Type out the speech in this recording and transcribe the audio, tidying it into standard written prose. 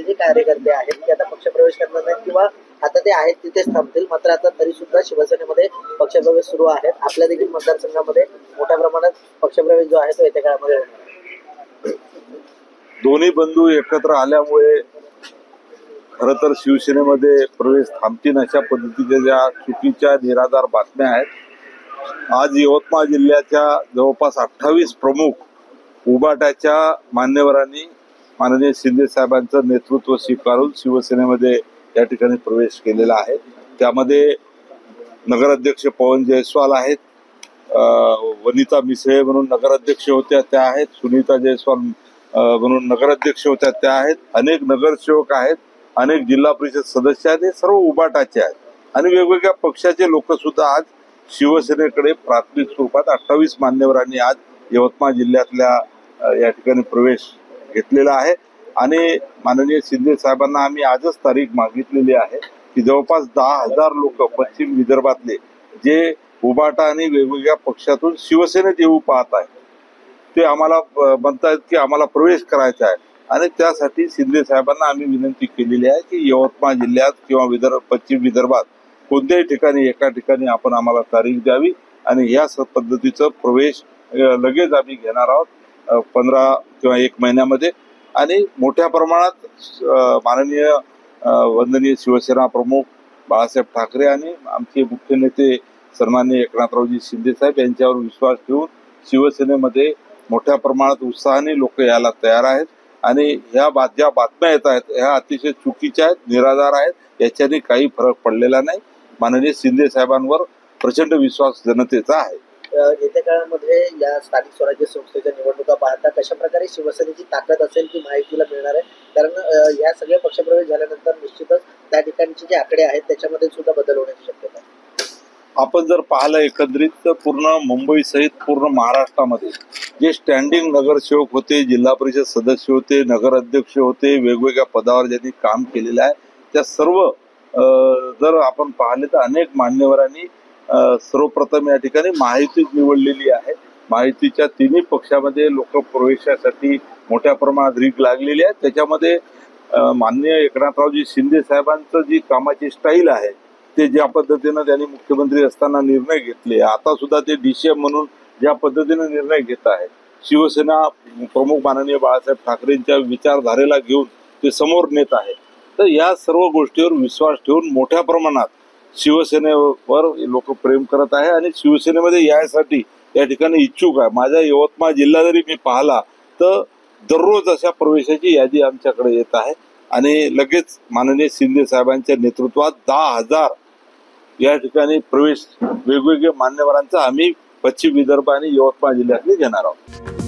जे कार्यकर्ते आहेत ते आता पक्षप्रवेश करणार नाहीत किंवा आता ते आहेत तिथेच थांबतील, मात्र आता तरी सुद्धा शिवसेनेमध्ये पक्षप्रवेश सुरू आहेत. आपल्या देखील मतदारसंघामध्ये मोठ्या प्रमाणात पक्षप्रवेश जो आहे तो येत्या काळामध्ये होणार. दोन्ही बंधू एकत्र आल्यामुळे खरं तर शिवसेनेमध्ये प्रवेश थांबतील अशा पद्धतीच्या ज्या चुकीच्या निराधार बातम्या आहेत. आज यवतमाळ जिल्ह्याच्या जवळपास 28 प्रमुख उबाटाच्या मान्यवरांनी माननीय शिंदे साहेबांचं नेतृत्व स्वीकारून शिवसेनेमध्ये या ठिकाणी प्रवेश केलेला आहे. त्यामध्ये नगराध्यक्ष पवन जयस्वाल आहेत, वनिता मिसळे म्हणून नगराध्यक्ष होत्या त्या आहेत, सुनीता जयस्वाल म्हणून नगराध्यक्ष होत्या त्या आहेत, अनेक नगरसेवक आहेत, अनेक जिल्हा परिषद सदस्य आहेत. हे सर्व उबाटाचे आहेत आणि वेगवेगळ्या पक्षाचे लोक सुद्धा आज शिवसेनेकडे प्राथमिक स्वरूपात 28 मान्यवरांनी आज यवतमाळ जिल्ह्यातल्या या ठिकाणी प्रवेश घेतलेला आहे. आणि माननीय शिंदे साहेबांना आम्ही आजच तारीख मागितलेली आहे की जवळपास 10,000 लोक पश्चिम विदर्भातले जे उबाटा आणि वेगवेगळ्या पक्षातून शिवसेनेत येऊ पाहत आहेत ते आम्हाला म्हणतायत की आम्हाला प्रवेश करायचा आहे. आणि त्यासाठी शिंदे साहेबांना आम्ही विनंती केलेली आहे की यवतमाळ जिल्ह्यात किंवा पश्चिम विदर्भात कोणत्याही ठिकाणी एका ठिकाणी आपण आम्हाला तारीख द्यावी आणि ह्या पद्धतीचं प्रवेश लगेच आम्ही घेणार आहोत 15 किंवा 1 महिन्यामध्ये. आणि मोठ्या प्रमाणात माननीय वंदनीय शिवसेना प्रमुख बाळासाहेब ठाकरे आणि आमचे मुख्य नेते सन्माननीय एकनाथरावजी शिंदे साहेब यांच्यावर विश्वास ठेवून शिवसेनेमध्ये मोठ्या प्रमाणात उत्साहाने लोक यायला तयार आहेत. आणि ह्या ज्या बातम्या येत आहेत ह्या अतिशय चुकीच्या आहेत, निराधार आहेत, याच्याने काही फरक पडलेला नाही. माननीय शिंदे साहेबांवर प्रचंड विश्वास जनतेचा आहे. येत्या काळामध्ये या स्थानिक स्वराज्य संस्थेच्या निवडणुका पाहता कशा प्रकारे शिवसेनेची ताकद असेल ती माहितीला मिळणार आहे, कारण या सगळे पक्षप्रवेश झाल्यानंतर निश्चितच त्या ठिकाणचे जे आकडे आहेत त्याच्यामध्ये सुद्धा बदल होण्याची शक्यता आहे. आपण जर पाहिलं एकंदरीत तर पूर्ण मुंबई सहित पूर्ण महाराष्ट्रामध्ये जे स्टँडिंग नगरसेवक होते, जिल्हा परिषद सदस्य होते, नगराध्यक्ष होते, वेगवेगळ्या पदावर ज्यांनी काम केलेलं आहे त्या सर्व जर आपण पाहिले तर अनेक मान्यवरांनी सर्वप्रथम या ठिकाणी महायुतीच निवडलेली आहे. महायुतीच्या तिन्ही पक्षामध्ये लोक प्रवेशासाठी मोठ्या प्रमाणात रीक लागलेली आहे. त्याच्यामध्ये माननीय एकनाथरावजी शिंदे साहेबांचं जी कामाची स्टाईल आहे ते ज्या पद्धतीनं त्यांनी मुख्यमंत्री असताना निर्णय घेतले, आता सुद्धा ते DCM म्हणून ज्या पद्धतीने निर्णय घेत आहे, शिवसेना प्रमुख माननीय बाळासाहेब ठाकरेंच्या विचारधारेला घेऊन ते समोर नेत आहे. तर या सर्व गोष्टीवर विश्वास ठेवून मोठ्या प्रमाणात शिवसेनेवर लोक प्रेम करत आहे आणि शिवसेनेमध्ये यासाठी या ठिकाणी इच्छुक आहे. माझ्या यवतमाळ जिल्हा जरी मी पाहिला तर दररोज अशा प्रवेशाची यादी आमच्याकडे येत आहे. आणि लगेच माननीय शिंदे साहेबांच्या नेतृत्वात 10,000 या ठिकाणी प्रवेश वेगवेगळ्या मान्यवरांचा आम्ही पश्चिम विदर्भ आणि यवतमाळ जिल्ह्यातले घेणार आहोत.